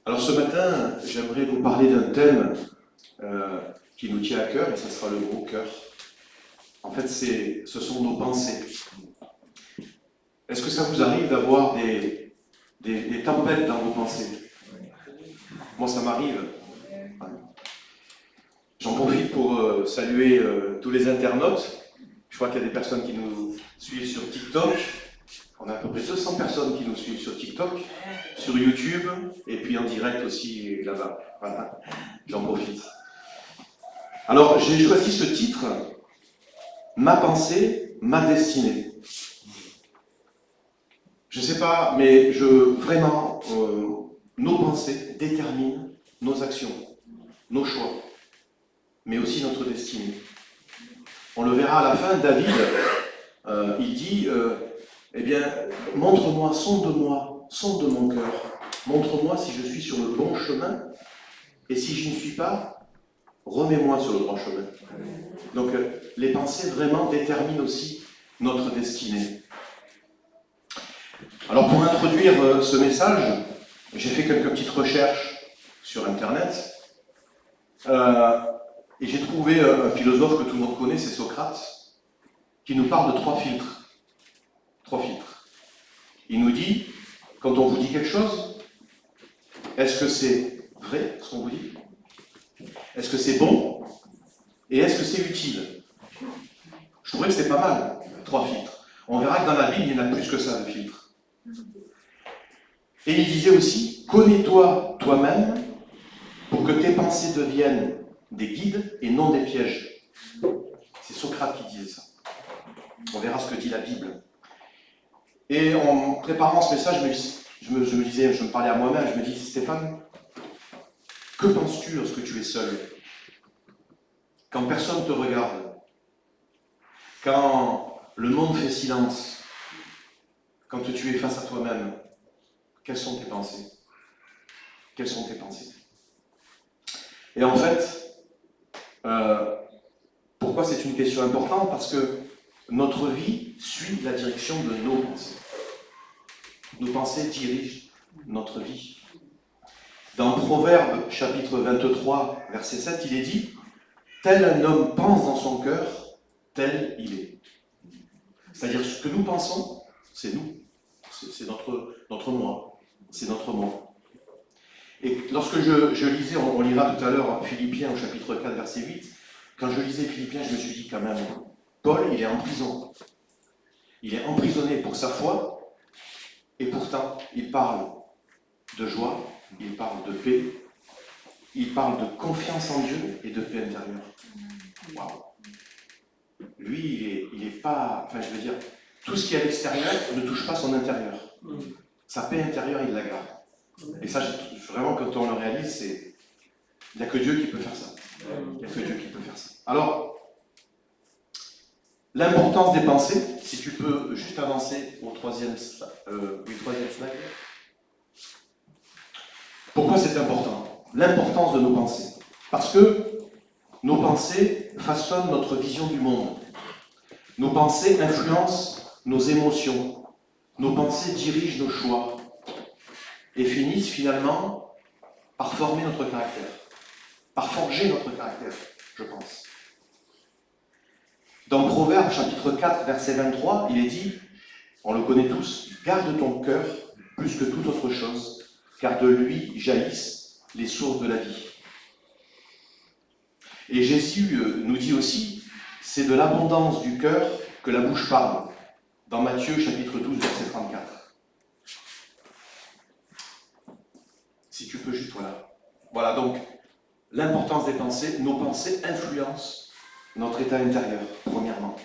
Alors ce matin, j'aimerais vous parler d'un thème qui nous tient à cœur, et ça sera le gros cœur. En fait, ce sont nos pensées. Est-ce que ça vous arrive d'avoir des tempêtes dans vos pensées? Moi, ça m'arrive. J'en profite pour saluer tous les internautes. Je crois qu'il y a des personnes qui nous suivent sur TikTok. On a à peu près 200 personnes qui nous suivent sur TikTok, sur YouTube, et puis en direct aussi là-bas. Voilà, j'en profite. Alors, j'ai choisi ce titre, Ma pensée, ma destinée. Je ne sais pas, mais vraiment, nos pensées déterminent nos actions, nos choix, mais aussi notre destinée. On le verra à la fin, David, il dit, eh bien, montre-moi, sonde mon cœur, montre-moi si je suis sur le bon chemin, et si je ne suis pas, remets-moi sur le droit chemin. Donc, les pensées vraiment déterminent aussi notre destinée. Alors, pour introduire ce message, j'ai fait quelques petites recherches sur Internet, et j'ai trouvé un philosophe que tout le monde connaît, c'est Socrate, qui nous parle de trois filtres. Trois filtres. Il nous dit, quand on vous dit quelque chose, est-ce que c'est vrai, ce qu'on vous dit? Est-ce que c'est bon? Et est-ce que c'est utile? Je trouvais que c'était pas mal, trois filtres. On verra que dans la Bible, il y en a plus que ça, de filtres. Et il disait aussi, connais-toi toi-même pour que tes pensées deviennent des guides et non des pièges. C'est Socrate qui disait ça. On verra ce que dit la Bible. Et en préparant ce message, je me parlais à moi-même, je me dis, Stéphane, que penses-tu lorsque tu es seul? Quand personne ne te regarde? Quand le monde fait silence? Quand tu es face à toi-même? Quelles sont tes pensées? Quelles sont tes pensées? Et en fait, pourquoi c'est une question importante? Parce que notre vie suit la direction de nos pensées. Nos pensées dirigent notre vie. Dans Proverbe, chapitre 23, verset 7, il est dit « Tel un homme pense dans son cœur, tel il est. » C'est-à-dire, ce que nous pensons, c'est nous. C'est notre moi. C'est notre moi. Et lorsque je lisais, on lira tout à l'heure Philippiens au chapitre 4, verset 8, quand je lisais Philippiens, je me suis dit quand même, Paul, il est en prison. Il est emprisonné pour sa foi, et pourtant, il parle de joie, il parle de paix, il parle de confiance en Dieu et de paix intérieure. Waouh! Lui, il est pas... Enfin, je veux dire, tout ce qui est à l'extérieur ne touche pas son intérieur. Sa paix intérieure, il la garde. Et ça, vraiment, quand on le réalise, il n'y a que Dieu qui peut faire ça. Il n'y a que Dieu qui peut faire ça. Alors, l'importance des pensées, si tu peux juste avancer au troisième slide. Pourquoi c'est important? L'importance de nos pensées. Parce que nos pensées façonnent notre vision du monde. Nos pensées influencent nos émotions. Nos pensées dirigent nos choix. Et finissent finalement par former notre caractère. Par forger notre caractère, je pense. Dans Proverbe, chapitre 4, verset 23, il est dit, on le connaît tous, « Garde ton cœur plus que toute autre chose, car de lui jaillissent les sources de la vie. » Et Jésus nous dit aussi, « C'est de l'abondance du cœur que la bouche parle. » Dans Matthieu, chapitre 12, verset 34. Si tu peux juste, voilà. Voilà, donc, l'importance des pensées. Nos pensées influencent notre état intérieur, premièrement.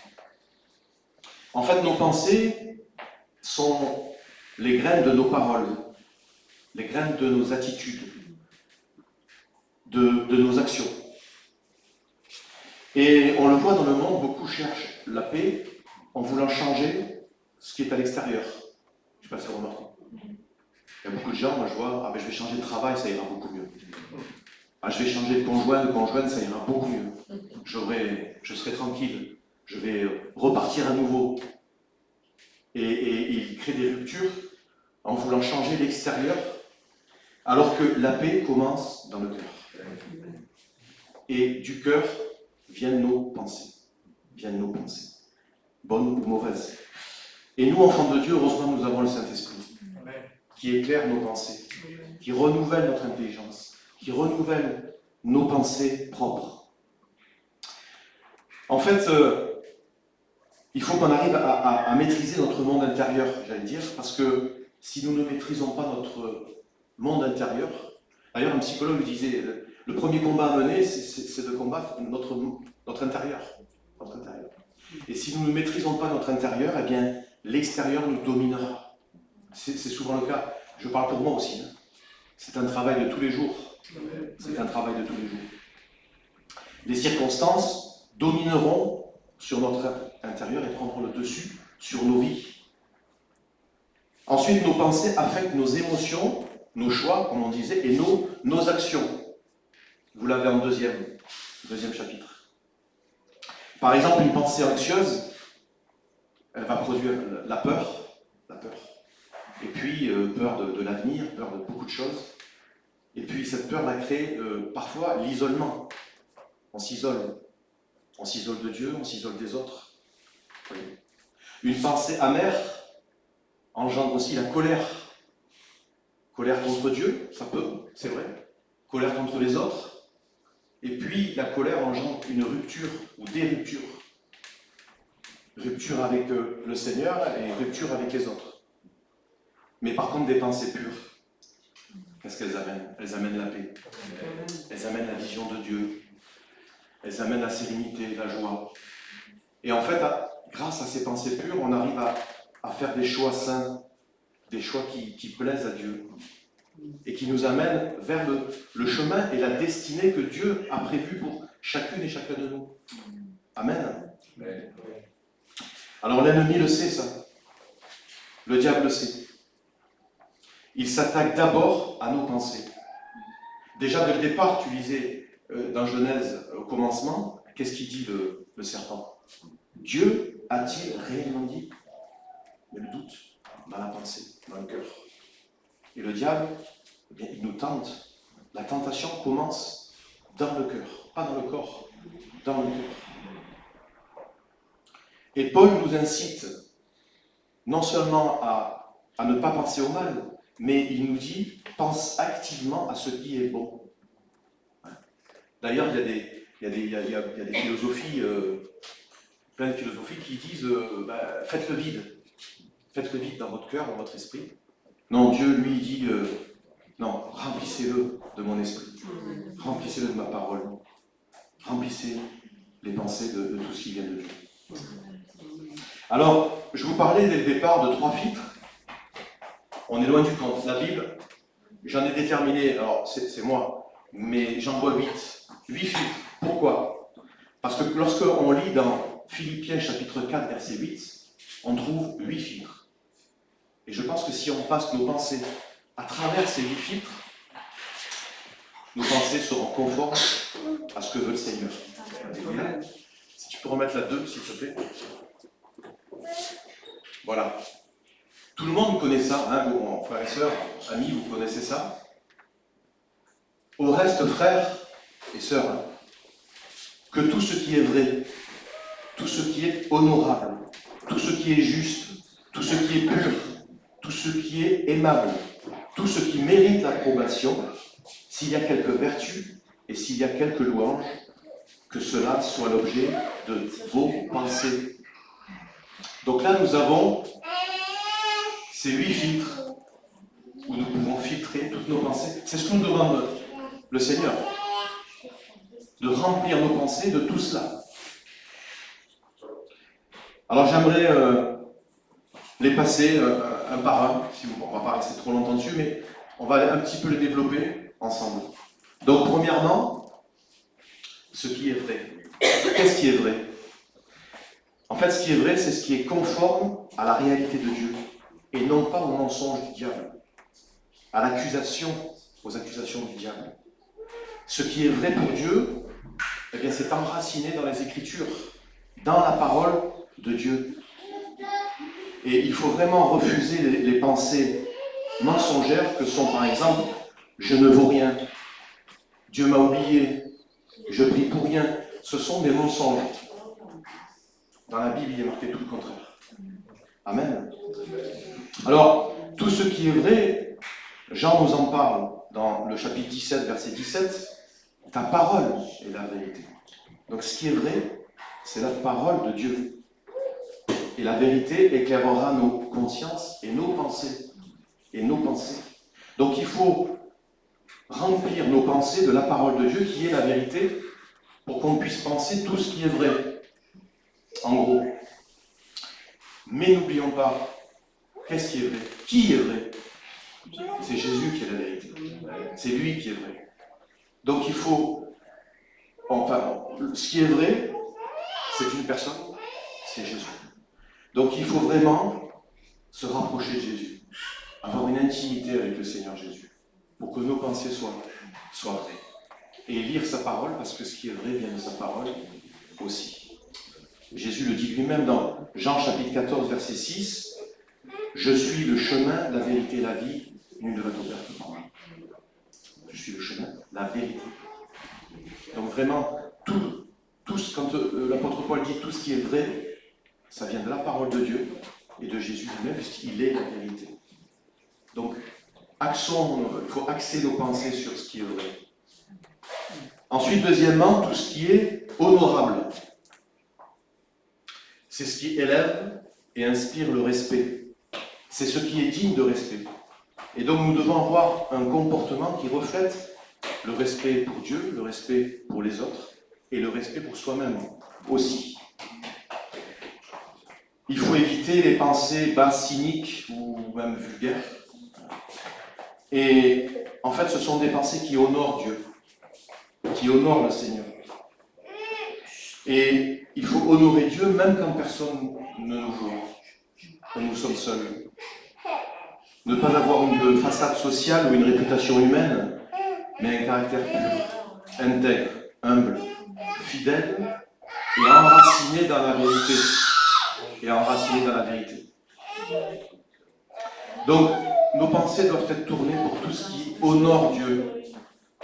En fait, nos pensées sont les graines de nos paroles, les graines de nos attitudes, de nos actions. Et on le voit dans le monde, beaucoup cherchent la paix en voulant changer ce qui est à l'extérieur. Je ne sais pas si vous remarquez. Il y a beaucoup de gens, moi je vois, je vais changer de travail, ça ira beaucoup mieux. Je vais changer de conjointe, ça ira beaucoup mieux. Je serai tranquille, je vais repartir à nouveau. Et ils créent des ruptures en voulant changer l'extérieur Alors que la paix commence dans le cœur. Et du cœur viennent nos pensées. Bonnes ou mauvaises. Et nous, enfants de Dieu, heureusement, nous avons le Saint-Esprit, qui éclaire nos pensées, qui renouvelle notre intelligence, qui renouvelle nos pensées propres. En fait, il faut qu'on arrive à maîtriser notre monde intérieur, j'allais dire, parce que si nous ne maîtrisons pas notre monde intérieur, d'ailleurs un psychologue disait, le premier combat à mener, c'est de combattre notre intérieur. Et si nous ne maîtrisons pas notre intérieur, eh bien, l'extérieur nous dominera. C'est souvent le cas. Je parle pour moi aussi. C'est un travail de tous les jours. Les circonstances domineront sur notre intérieur et prendront le dessus sur nos vies. Ensuite, nos pensées affectent nos émotions, nos choix, comme on disait, et nos actions. Vous l'avez en deuxième chapitre. Par exemple, une pensée anxieuse, elle va produire la peur. Et puis, peur de l'avenir, peur de beaucoup de choses. Et puis, cette peur va créer parfois l'isolement. On s'isole. On s'isole de Dieu, on s'isole des autres. Oui. Une pensée amère engendre aussi la colère. Colère contre Dieu, ça peut, c'est vrai. Colère contre les autres. Et puis, la colère engendre une rupture ou des ruptures. Rupture avec le Seigneur et rupture avec les autres. Mais par contre, des pensées pures, qu'est-ce qu'elles amènent? Elles amènent la paix. Elles amènent la vision de Dieu. Elles amènent la sérénité, la joie. Et en fait, grâce à ces pensées pures, on arrive à faire des choix sains, des choix qui plaisent à Dieu et qui nous amènent vers le chemin et la destinée que Dieu a prévue pour chacune et chacun de nous. Amen. Alors l'ennemi le sait, ça. Le diable le sait. Il s'attaque d'abord à nos pensées. Déjà, dès le départ, tu lisais dans Genèse, au commencement, qu'est-ce qu'il dit le serpent? Dieu a-t-il réellement dit? Mais le doute dans la pensée, dans le cœur. Et le diable, eh bien, il nous tente. La tentation commence dans le cœur, pas dans le corps, dans le cœur. Et Paul nous incite non seulement à ne pas penser au mal, mais il nous dit, pense activement à ce qui est bon. D'ailleurs, il y a des philosophies, plein de philosophies qui disent, faites le vide. Faites le vide dans votre cœur, dans votre esprit. Non, Dieu, lui, dit, non, remplissez-le de mon esprit. Remplissez-le de ma parole. Remplissez les pensées de tout ce qui vient de Dieu. Alors, je vous parlais dès le départ de 3 filtres. On est loin du compte. La Bible, j'en ai déterminé, alors c'est moi, mais j'en vois 8. 8 filtres. Pourquoi? Parce que lorsqu'on lit dans Philippiens chapitre 4, verset 8, on trouve 8 filtres. Et je pense que si on passe nos pensées à travers ces 8 filtres, nos pensées seront conformes à ce que veut le Seigneur. Alléluia. Si tu peux remettre la 2, s'il te plaît. Voilà. Tout le monde connaît ça, hein, vos frères et sœurs, amis, vous connaissez ça. Au reste, frères et sœurs, hein, que tout ce qui est vrai, tout ce qui est honorable, tout ce qui est juste, tout ce qui est pur, tout ce qui est aimable, tout ce qui mérite l'approbation, s'il y a quelque vertu et s'il y a quelque louange, que cela soit l'objet de vos pensées. Donc là, nous avons ces 8 filtres où nous pouvons filtrer toutes nos pensées. C'est ce que nous demande le Seigneur, de remplir nos pensées de tout cela. Alors j'aimerais les passer un par un, on ne va pas rester trop longtemps dessus, mais on va un petit peu les développer ensemble. Donc premièrement, ce qui est vrai. Qu'est-ce qui est vrai? En fait, ce qui est vrai, c'est ce qui est conforme à la réalité de Dieu, et non pas au mensonge du diable, à l'accusation, aux accusations du diable. Ce qui est vrai pour Dieu, eh bien, c'est enraciné dans les Écritures, dans la parole de Dieu. Et il faut vraiment refuser les pensées mensongères que sont, par exemple, je ne vaux rien, Dieu m'a oublié, je prie pour rien, ce sont des mensonges. Dans la Bible, il est marqué tout le contraire. Amen. Alors, tout ce qui est vrai, Jean nous en parle dans le chapitre 17, verset 17, ta parole est la vérité. Donc ce qui est vrai, c'est la parole de Dieu. Et la vérité éclairera nos consciences et nos pensées. Donc il faut remplir nos pensées de la parole de Dieu qui est la vérité pour qu'on puisse penser tout ce qui est vrai. En gros. Mais n'oublions pas, qu'est-ce qui est vrai? Qui est vrai? C'est Jésus qui est la vérité. C'est lui qui est vrai. Donc il faut, ce qui est vrai, c'est une personne, c'est Jésus. Donc il faut vraiment se rapprocher de Jésus, avoir une intimité avec le Seigneur Jésus, pour que nos pensées soient vraies. Et lire sa parole, parce que ce qui est vrai vient de sa parole aussi. Jésus le dit lui-même dans Jean chapitre 14, verset 6, « Je suis le chemin, la vérité et la vie, nul ne va au Père que par moi. » Je suis le chemin, la vérité. Donc vraiment, quand l'apôtre Paul dit tout ce qui est vrai, ça vient de la parole de Dieu et de Jésus lui-même, puisqu'il est la vérité. Donc, il faut axer nos pensées sur ce qui est vrai. Ensuite, deuxièmement, tout ce qui est honorable. C'est ce qui élève et inspire le respect. C'est ce qui est digne de respect. Et donc, nous devons avoir un comportement qui reflète le respect pour Dieu, le respect pour les autres et le respect pour soi-même aussi. Il faut éviter les pensées basses, cyniques ou même vulgaires. Et en fait, ce sont des pensées qui honorent Dieu, qui honorent le Seigneur. Et il faut honorer Dieu même quand personne ne nous voit, quand nous sommes seuls. Ne pas avoir une façade sociale ou une réputation humaine, mais un caractère pur, intègre, humble, fidèle et enraciné dans la vérité. Donc, nos pensées doivent être tournées pour tout ce qui honore Dieu,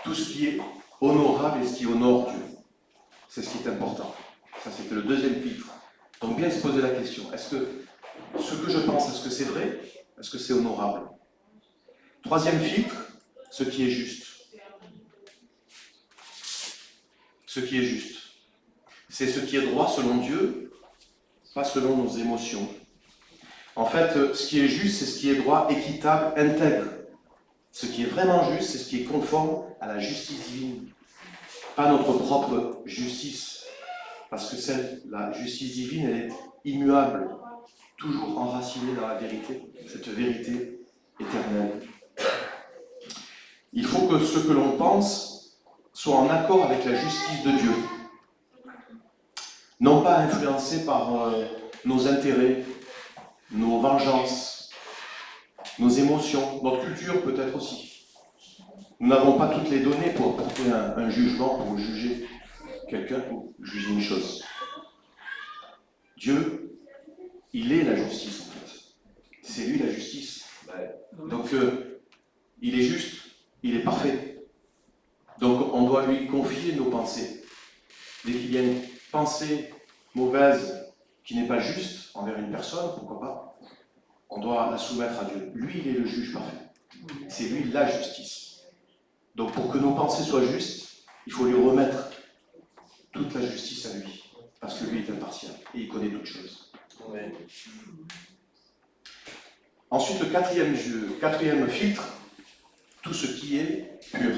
tout ce qui est honorable et ce qui honore Dieu. C'est ce qui est important. Ça, c'était le deuxième filtre. Donc, bien se poser la question, est-ce que ce que je pense, est-ce que c'est vrai? Est-ce que c'est honorable? Troisième filtre, ce qui est juste. Ce qui est juste. C'est ce qui est droit selon Dieu, pas selon nos émotions. En fait, ce qui est juste, c'est ce qui est droit, équitable, intègre. Ce qui est vraiment juste, c'est ce qui est conforme à la justice divine. Pas notre propre justice. Parce que la justice divine, elle est immuable, toujours enracinée dans la vérité, cette vérité éternelle. Il faut que ce que l'on pense soit en accord avec la justice de Dieu. Non pas influencé par nos intérêts, nos vengeances, nos émotions, notre culture peut-être aussi. Nous n'avons pas toutes les données pour porter un jugement, pour juger quelqu'un ou juger une chose. Dieu, il est la justice en fait. C'est lui la justice. Donc il est juste, il est parfait. Donc on doit lui confier nos pensées. Dès qu'il y a une pensée mauvaise qui n'est pas juste envers une personne, pourquoi pas, on doit la soumettre à Dieu. Lui, il est le juge parfait. C'est lui la justice. Donc pour que nos pensées soient justes, il faut lui remettre toute la justice à lui. Parce que lui est impartial et il connaît toutes choses. Amen. Ensuite, le quatrième filtre, tout ce qui est pur.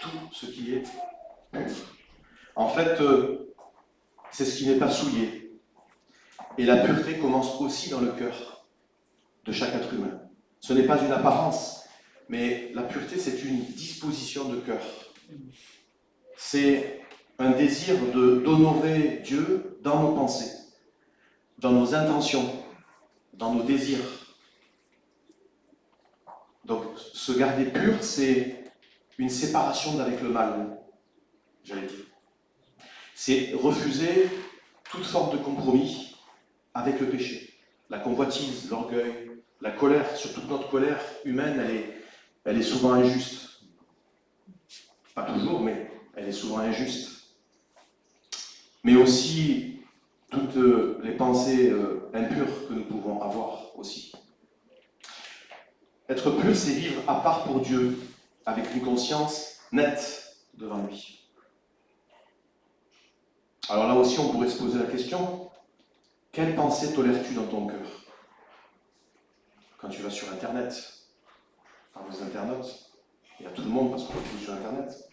Tout ce qui est pur. En fait, c'est ce qui n'est pas souillé. Et la pureté commence aussi dans le cœur de chaque être humain. Ce n'est pas une apparence, mais la pureté, c'est une disposition de cœur. C'est un désir d'honorer Dieu dans nos pensées, dans nos intentions, dans nos désirs. Donc, se garder pur, c'est une séparation d'avec le mal, j'allais dire. C'est refuser toute forme de compromis avec le péché. La convoitise, l'orgueil, la colère, surtout notre colère humaine, elle est souvent injuste. Pas toujours, mais elle est souvent injuste. Mais aussi toutes les pensées impures que nous pouvons avoir aussi. Être pur, c'est vivre à part pour Dieu, avec une conscience nette devant lui. Alors là aussi, on pourrait se poser la question, quelle pensée tolères-tu dans ton cœur? Quand tu vas sur Internet, par les internautes, il y a tout le monde parce qu'on retrouve sur Internet.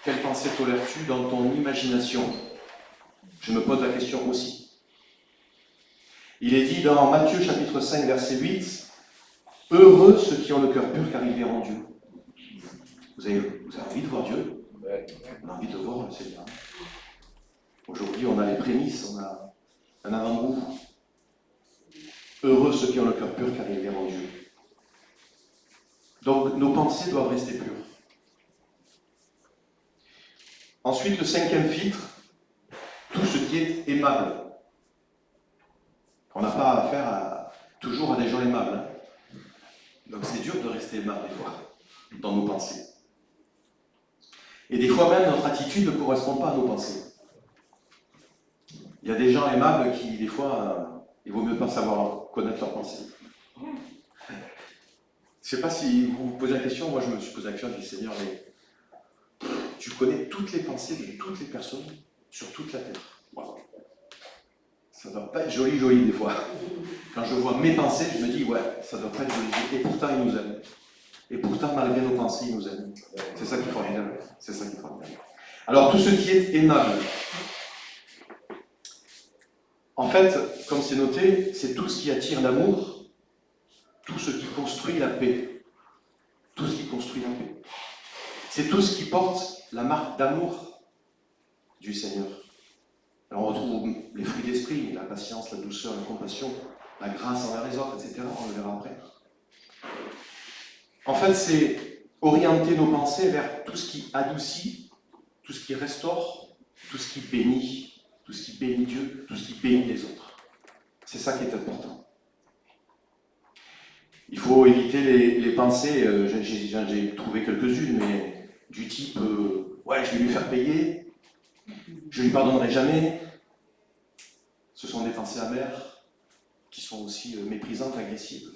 Quelle pensée tolères-tu dans ton imagination? Je me pose la question aussi. Il est dit dans Matthieu chapitre 5, verset 8, « Heureux ceux qui ont le cœur pur, car ils verront Dieu. » Vous avez envie de voir Dieu? On a envie de voir le Seigneur. Aujourd'hui, on a les prémices, on a un avant-goût. Heureux ceux qui ont le cœur pur, car ils verront Dieu. Donc, nos pensées doivent rester pures. Ensuite, le 5e filtre, tout ce qui est aimable. On n'a pas affaire toujours à des gens aimables. Hein. Donc, c'est dur de rester aimable des fois, dans nos pensées. Et des fois même, notre attitude ne correspond pas à nos pensées. Il y a des gens aimables qui, des fois, il vaut mieux pas savoir connaître leurs pensées. Je ne sais pas si vous vous posez la question, moi je me suis posé la question, je dis Seigneur, mais tu connais toutes les pensées de toutes les personnes sur toute la terre. Wow. Ça ne doit pas être joli des fois. Quand je vois mes pensées, je me dis, ouais, ça ne doit pas être joli. Et pourtant, il nous aime. Et pourtant, malgré nos pensées, il nous aime. C'est ça qui est formidable. C'est ça qui est formidable. Alors, tout ce qui est aimable. En fait, comme c'est noté, c'est tout ce qui attire l'amour, tout ce qui construit la paix. Tout ce qui construit la paix. C'est tout ce qui porte la marque d'amour du Seigneur. Alors on retrouve les fruits d'esprit, la patience, la douceur, la compassion, la grâce envers les autres, etc. On le verra après. En fait, c'est orienter nos pensées vers tout ce qui adoucit, tout ce qui restaure, tout ce qui bénit Dieu, tout ce qui bénit les autres. C'est ça qui est important. Il faut éviter les pensées, j'ai trouvé quelques-unes, mais du type ouais, je vais lui faire payer, je ne lui pardonnerai jamais. Ce sont des pensées amères qui sont aussi méprisantes, agressives.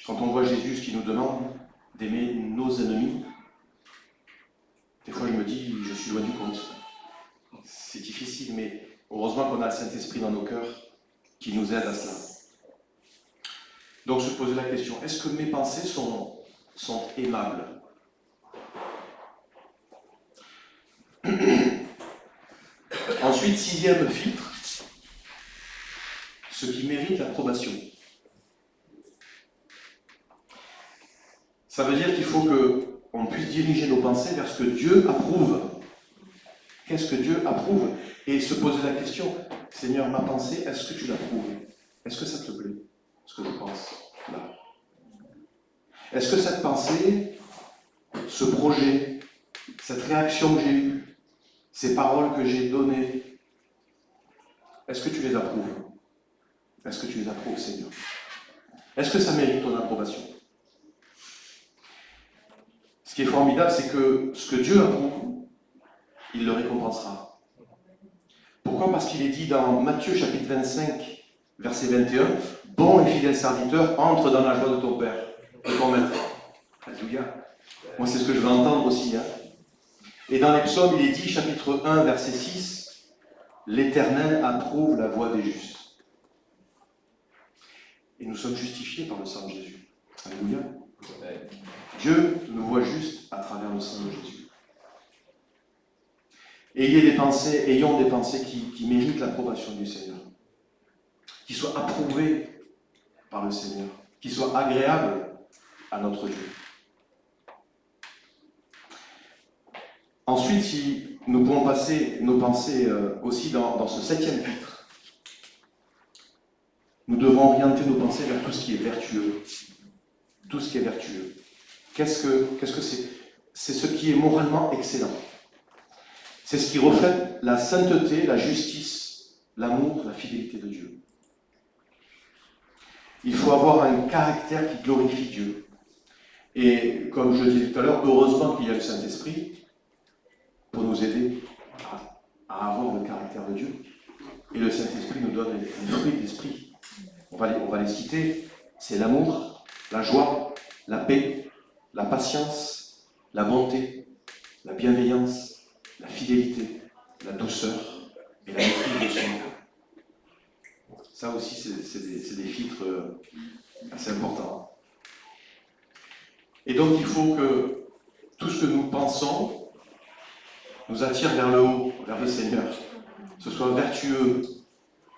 Quand on voit Jésus qui nous demande d'aimer nos ennemis, des fois je me dis, je suis loin du compte. C'est difficile, mais heureusement qu'on a le Saint-Esprit dans nos cœurs qui nous aide à cela. Donc se poser la question, est-ce que mes pensées sont aimables? Ensuite, 6e filtre, ce qui mérite l'approbation. Ça veut dire qu'il faut qu'on puisse diriger nos pensées vers ce que Dieu approuve. Qu'est-ce que Dieu approuve? Et se poser la question, Seigneur, ma pensée, est-ce que tu l'approuves? Est-ce que ça te plaît, ce que je pense là? Est-ce que cette pensée, ce projet, cette réaction que j'ai eue, ces paroles que j'ai données, est-ce que tu les approuves? Est-ce que tu les approuves, Seigneur? Est-ce que ça mérite ton approbation? Ce qui est formidable, c'est que ce que Dieu approuve, il le récompensera. Pourquoi? Parce qu'il est dit dans Matthieu chapitre 25, verset 21, « Bon et fidèle serviteur, entre dans la joie de ton Père, de ton Maître. » Alléluia. Moi, c'est ce que je veux entendre aussi. Hein. Et dans les psaumes, il est dit, chapitre 1, verset 6, « L'Éternel approuve la voie des justes. » Et nous sommes justifiés par le sang de Jésus. Alléluia. Dieu nous voit juste à travers le sang de Jésus. Ayons des pensées qui méritent l'approbation du Seigneur, qui soient approuvées par le Seigneur, qui soient agréables à notre Dieu. Ensuite, si nous pouvons passer nos pensées aussi dans ce 7e filtre, nous devons orienter nos pensées vers tout ce qui est vertueux. Tout ce qui est vertueux. Qu'est-ce que c'est? C'est ce qui est moralement excellent. C'est ce qui reflète la sainteté, la justice, l'amour, la fidélité de Dieu. Il faut avoir un caractère qui glorifie Dieu. Et comme je le disais tout à l'heure, heureusement qu'il y a le Saint-Esprit pour nous aider à avoir le caractère de Dieu. Et le Saint-Esprit nous donne les fruits de l'Esprit. On va les citer. C'est l'amour, la joie, la paix, la patience, la bonté, la bienveillance, la fidélité, la douceur et la maîtrise de soi. Ça aussi, c'est des filtres assez importants. Et donc, il faut que tout ce que nous pensons nous attire vers le haut, vers le Seigneur. Que ce soit vertueux.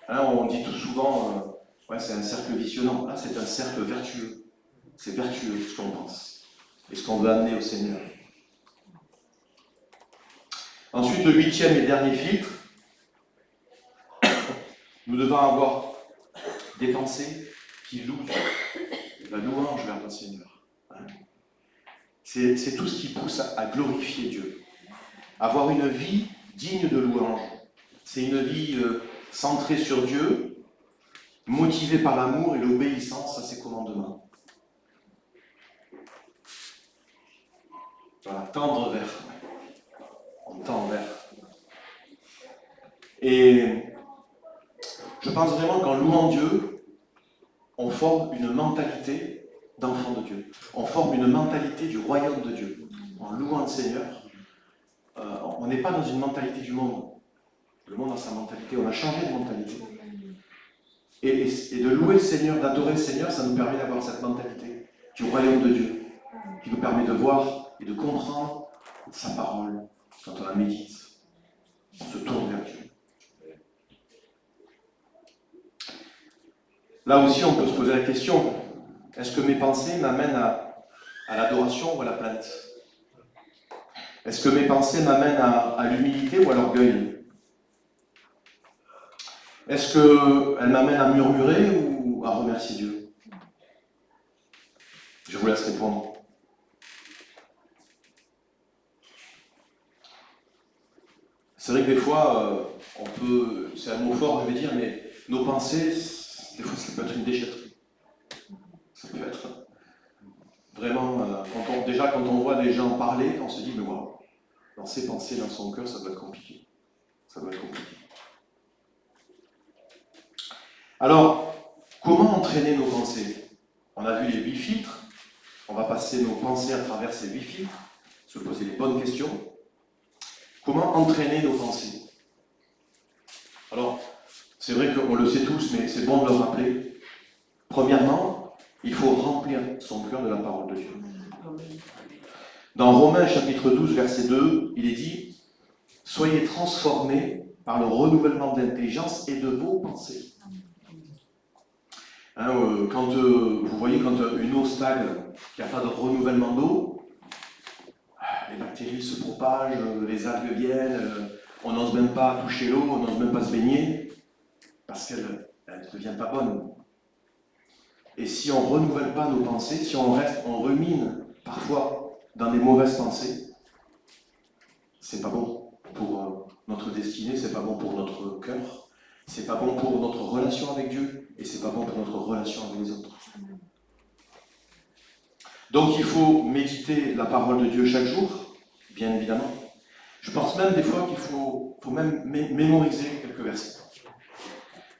Hein, on dit tout souvent, ouais, c'est un cercle vicieux. Non, là, c'est un cercle vertueux. C'est vertueux ce qu'on pense et ce qu'on veut amener au Seigneur. Ensuite, le 8e et dernier filtre, nous devons avoir des pensées qui louent la louange vers le Seigneur. C'est tout ce qui pousse à glorifier Dieu. Avoir une vie digne de louange. C'est une vie centrée sur Dieu, motivée par l'amour et l'obéissance à ses commandements. Voilà, tendre vers. On tend vers. Et je pense vraiment qu'en louant Dieu, on forme une mentalité d'enfant de Dieu. On forme une mentalité du royaume de Dieu. En louant le Seigneur, on n'est pas dans une mentalité du monde. Le monde a sa mentalité, on a changé de mentalité. Et de louer le Seigneur, d'adorer le Seigneur, ça nous permet d'avoir cette mentalité du royaume de Dieu, qui nous permet de voir et de comprendre sa parole quand on la médite. On se tourne vers Dieu. Là aussi, on peut se poser la question, est-ce que mes pensées m'amènent à l'adoration ou à la plainte? Est-ce que mes pensées m'amènent à l'humilité ou à l'orgueil? Est-ce qu'elles m'amènent à murmurer ou à remercier Dieu? Je vous laisse répondre. C'est vrai que des fois, c'est un mot fort, je vais dire, mais nos pensées, des fois, ça peut être une déchetterie. Ça peut être vraiment, quand on voit des gens parler, on se dit, mais waouh, dans ses pensées, dans son cœur, ça doit être compliqué. Ça doit être compliqué. Alors, comment entraîner nos pensées? On a vu les 8 filtres. On va passer nos pensées à travers ces 8 filtres, se poser les bonnes questions. Comment entraîner nos pensées? Alors, c'est vrai qu'on le sait tous, mais c'est bon de le rappeler. Premièrement, il faut remplir son cœur de la parole de Dieu. Dans Romains chapitre 12, verset 2, il est dit « Soyez transformés par le renouvellement de l'intelligence et de vos pensées. » Quand vous voyez, quand une eau stagne, qu'il n'y a pas de renouvellement d'eau, les bactéries se propagent, les algues viennent, on n'ose même pas toucher l'eau, on n'ose même pas se baigner, parce qu'elle ne devient pas bonne. Et si on ne renouvelle pas nos pensées, si on rumine parfois dans des mauvaises pensées, c'est pas bon pour notre destinée, c'est pas bon pour notre cœur, c'est pas bon pour notre relation avec Dieu, et c'est pas bon pour notre relation avec les autres. Donc il faut méditer la parole de Dieu chaque jour, bien évidemment. Je pense même des fois qu'il faut même mémoriser quelques versets.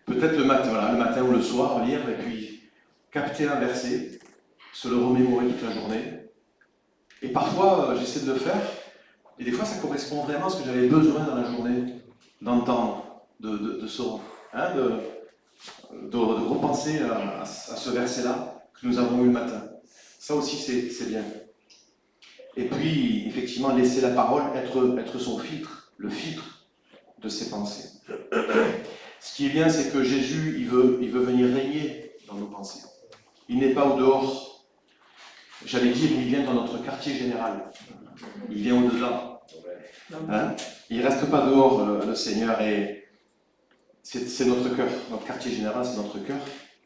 Peut-être le matin ou le soir, lire et puis capter un verset, se le remémorer toute la journée. Et parfois, j'essaie de le faire, et des fois ça correspond vraiment à ce que j'avais besoin dans la journée d'entendre, de repenser à ce verset-là que nous avons eu le matin. Ça aussi, c'est bien. Et puis, effectivement, laisser la parole être son filtre, le filtre de ses pensées. Ce qui est bien, c'est que Jésus, il veut venir régner dans nos pensées. Il n'est pas au dehors. J'allais dire, il vient dans notre quartier général. Il vient au-delà. Il ne reste pas dehors, le Seigneur. Et c'est notre cœur. Notre quartier général, c'est notre cœur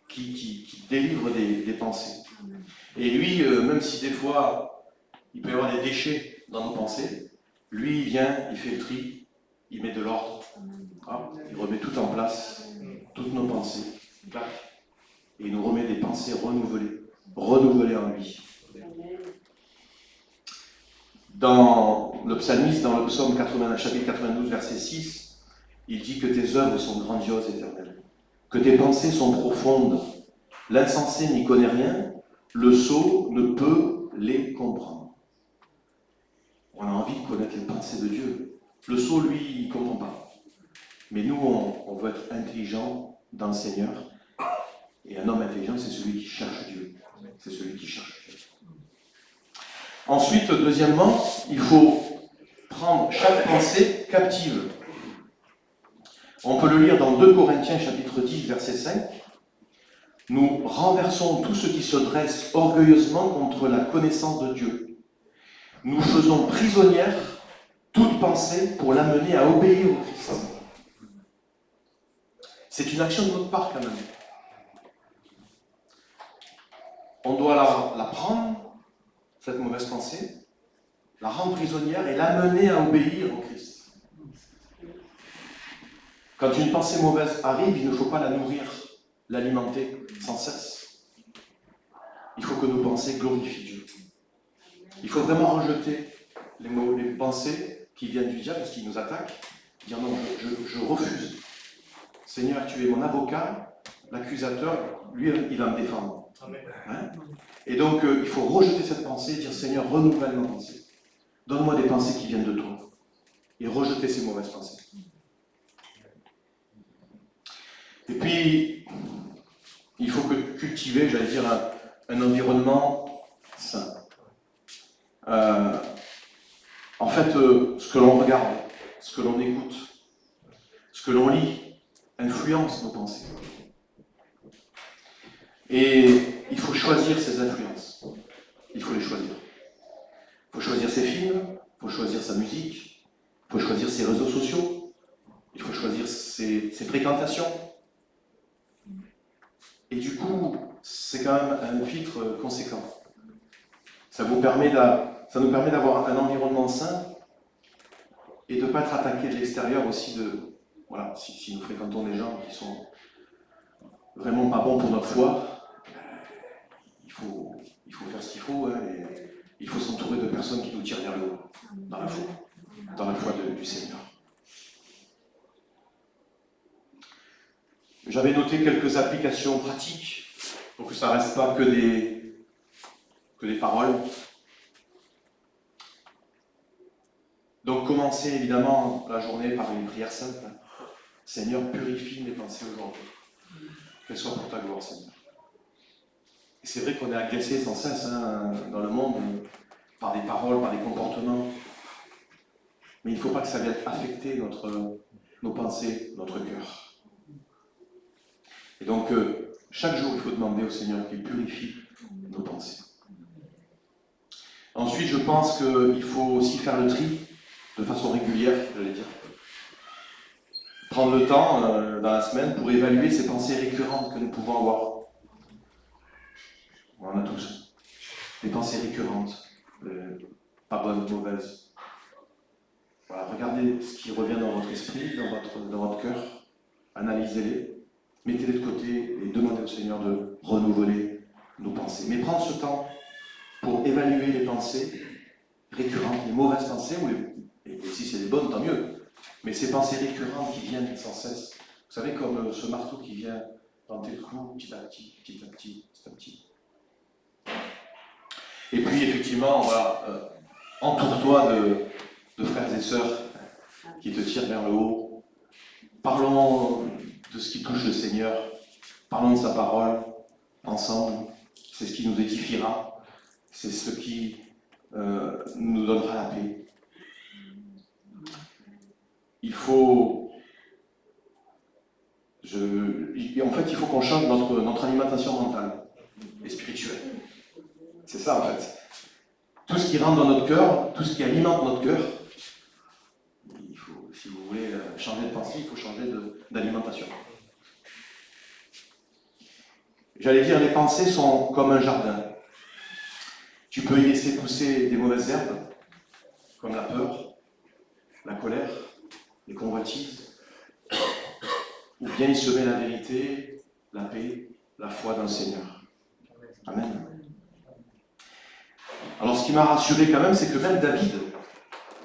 qui délivre des pensées. Et lui, même si des fois, il peut y avoir des déchets dans nos pensées, lui, il vient, il fait le tri, il met de l'ordre, il remet tout en place, toutes nos pensées, et il nous remet des pensées renouvelées en lui. Dans le psalmiste, dans le psaume 80, chapitre 92, verset 6, il dit que tes œuvres sont grandioses, éternelles, que tes pensées sont profondes. L'insensé n'y connaît rien, le sot ne peut les comprendre. On a envie de connaître les pensées de Dieu. Le sot, lui, il ne comprend pas. Mais nous, on veut être intelligent dans le Seigneur. Et un homme intelligent, c'est celui qui cherche Dieu. C'est celui qui cherche Dieu. Ensuite, deuxièmement, il faut prendre chaque pensée captive. On peut le lire dans 2 Corinthiens chapitre 10, verset 5. Nous renversons tout ce qui se dresse orgueilleusement contre la connaissance de Dieu. Nous faisons prisonnière toute pensée pour l'amener à obéir au Christ. C'est une action de notre part quand même. On doit la prendre, cette mauvaise pensée, la rendre prisonnière et l'amener à obéir au Christ. Quand une pensée mauvaise arrive, il ne faut pas la nourrir, l'alimenter sans cesse. Il faut que nos pensées glorifient Dieu. Il faut vraiment rejeter les pensées qui viennent du diable, parce qu'il nous attaque, dire non, je refuse. Seigneur, tu es mon avocat, l'accusateur, lui, il va me défendre. Hein? Et donc, il faut rejeter cette pensée et dire, Seigneur, renouvelle ma pensée. Donne-moi des pensées qui viennent de toi. Et rejeter ces mauvaises pensées. Et puis, il faut cultiver, j'allais dire, un environnement sain. En fait, ce que l'on regarde, ce que l'on écoute, ce que l'on lit, influence nos pensées. Et il faut choisir ces influences. Il faut les choisir. Il faut choisir ses films, il faut choisir sa musique, il faut choisir ses réseaux sociaux, il faut choisir ses fréquentations. Et du coup, c'est quand même un filtre conséquent. Ça nous permet d'avoir un environnement sain et de ne pas être attaqué de l'extérieur aussi voilà, si nous fréquentons des gens qui sont vraiment pas bons pour notre foi, il faut faire ce qu'il faut, hein, et il faut s'entourer de personnes qui nous tirent vers le haut, dans la foi du Seigneur. J'avais noté quelques applications pratiques pour que ça ne reste pas que des paroles. Donc commencez évidemment la journée par une prière simple. Seigneur, purifie mes pensées aujourd'hui. Qu'elles soient pour ta gloire, Seigneur. Et c'est vrai qu'on est agressé sans cesse dans le monde par des paroles, par des comportements. Mais il ne faut pas que ça vienne affecter nos pensées, notre cœur. Et donc, chaque jour, il faut demander au Seigneur qu'il purifie nos pensées. Ensuite, je pense qu'il faut aussi faire le tri de façon régulière, j'allais dire. Prendre le temps dans la semaine pour évaluer ces pensées récurrentes que nous pouvons avoir. On en a tous. Des pensées récurrentes, pas bonnes, mauvaises. Voilà, regardez ce qui revient dans votre esprit, dans votre cœur. Analysez-les, mettez-les de côté et demandez au Seigneur de renouveler nos pensées. Mais prendre ce temps pour évaluer les pensées récurrentes, les mauvaises pensées, et si c'est des bonnes, tant mieux. Mais ces pensées récurrentes qui viennent sans cesse, vous savez, comme ce marteau qui vient dans tes clous, petit à petit, petit à petit, petit à petit. Et puis, effectivement, voilà, entoure-toi de frères et sœurs qui te tirent vers le haut. Parlons de ce qui touche le Seigneur. Parlons de sa parole, ensemble. C'est ce qui nous édifiera. C'est ce qui nous donnera la paix. Il faut qu'on change notre alimentation mentale et spirituelle. C'est ça, en fait. Tout ce qui rentre dans notre cœur, tout ce qui alimente notre cœur, si vous voulez changer de pensée, il faut changer d'alimentation. J'allais dire, les pensées sont comme un jardin. Tu peux y laisser pousser des mauvaises herbes, comme la peur, la colère, les convoitises, ou bien y semer la vérité, la paix, la foi dans le Seigneur. Amen. Alors ce qui m'a rassuré quand même, c'est que même David,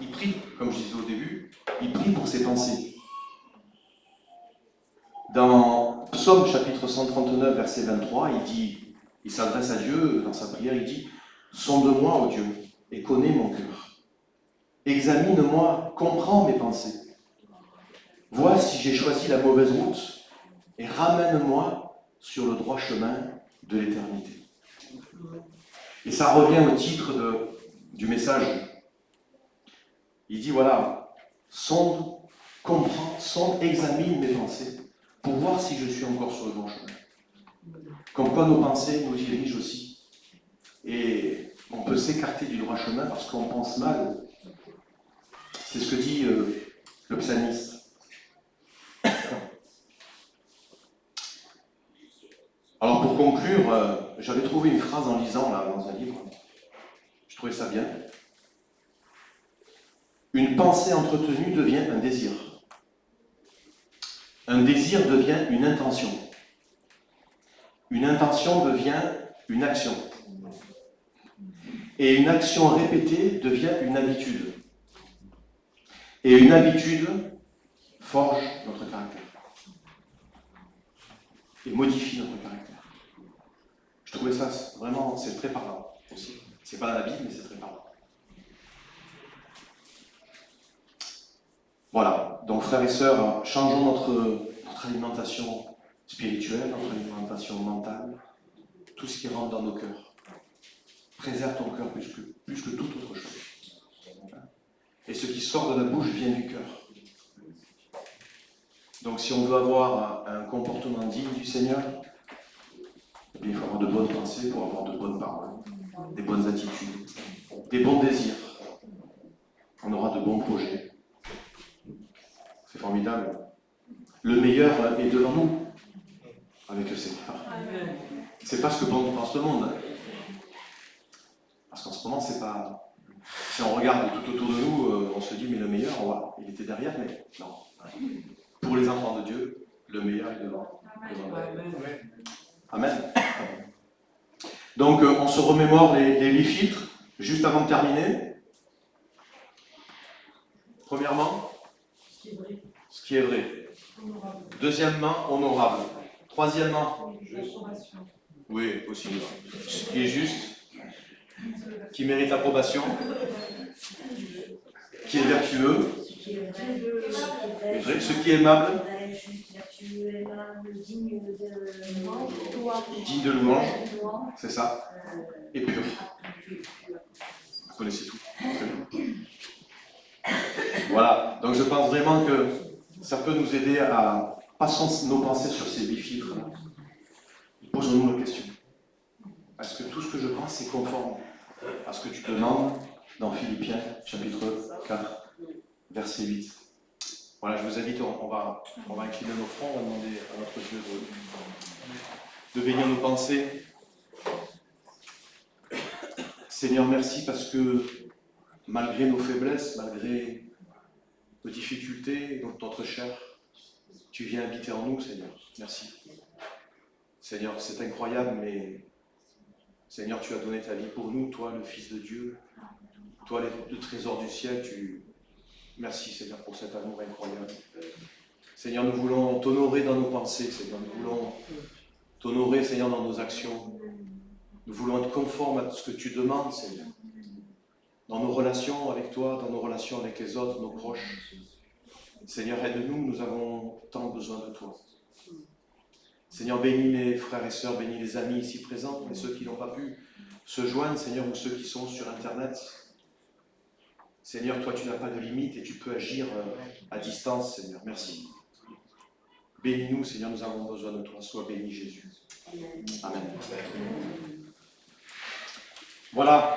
il prie, comme je disais au début, il prie pour ses pensées. Dans Psaume chapitre 139, verset 23, il s'adresse à Dieu dans sa prière, il dit « Sonde-moi, ô Dieu, et connais mon cœur. Examine-moi, comprends mes pensées. Vois si j'ai choisi la mauvaise route, et ramène-moi sur le droit chemin de l'éternité. » Et ça revient au titre du message. Il dit voilà, sonde, comprends, sonde, examine mes pensées, pour voir si je suis encore sur le bon chemin. Comme quoi nos pensées nous dirigent aussi. Et on peut s'écarter du droit chemin parce qu'on pense mal. C'est ce que dit le psalmiste. Alors pour conclure, j'avais trouvé une phrase en lisant là, dans un livre. Je trouvais ça bien. Une pensée entretenue devient un désir. Un désir devient une intention. Une intention devient une action. Et une action répétée devient une habitude. Et une habitude forge notre caractère. Et modifie notre caractère. Je trouvais ça vraiment, c'est très parlant aussi. C'est pas dans la Bible, mais c'est très parlant. Voilà, donc frères et sœurs, changeons notre alimentation spirituelle, notre alimentation mentale, tout ce qui rentre dans nos cœurs. Préserve ton cœur plus que toute autre chose. Et ce qui sort de la bouche vient du cœur. Donc si on veut avoir un comportement digne du Seigneur, eh bien, il faut avoir de bonnes pensées pour avoir de bonnes paroles, des bonnes attitudes, des bons désirs. On aura de bons projets. C'est formidable. Le meilleur est devant nous, avec le Seigneur. C'est pas ce que pense le monde. Parce qu'en ce moment, c'est pas... Si on regarde tout autour de nous, on se dit, mais le meilleur, voilà, il était derrière, mais non. Pour les enfants de Dieu, le meilleur est devant. Amen. Donc, on se remémore les 8 filtres, juste avant de terminer. Premièrement, ce qui est vrai. Deuxièmement, honorable. Troisièmement, oui, aussi. Ce qui est juste, qui mérite approbation, qui est vertueux, ce qui est aimable, digne de louange, c'est ça, et pur. Vous connaissez tout. Voilà, donc je pense vraiment que ça peut nous aider à passer nos pensées sur ces 8 filtres. Posons-nous la question. Est-ce que tout ce que je pense est conforme à ce que tu demandes dans Philippiens, chapitre 4, verset 8. Voilà, je vous invite, on va incliner nos fronts, on va demander à notre Dieu de bénir nos pensées. Seigneur, merci parce que malgré nos faiblesses, malgré nos difficultés, notre chair, tu viens habiter en nous, Seigneur. Merci. Seigneur, c'est incroyable, mais Seigneur, tu as donné ta vie pour nous, toi, le Fils de Dieu, toi, le trésor du ciel, Merci, Seigneur, pour cet amour incroyable. Seigneur, nous voulons t'honorer dans nos pensées, Seigneur. Nous voulons t'honorer, Seigneur, dans nos actions. Nous voulons être conformes à ce que tu demandes, Seigneur. Dans nos relations avec toi, dans nos relations avec les autres, nos proches. Seigneur, aide-nous, nous avons tant besoin de toi. Seigneur, bénis mes frères et sœurs, bénis les amis ici présents, et ceux qui n'ont pas pu se joindre, Seigneur, ou ceux qui sont sur Internet. Seigneur, toi, tu n'as pas de limite et tu peux agir à distance, Seigneur. Merci. Bénis-nous, Seigneur, nous avons besoin de toi. Sois béni, Jésus. Amen. Voilà.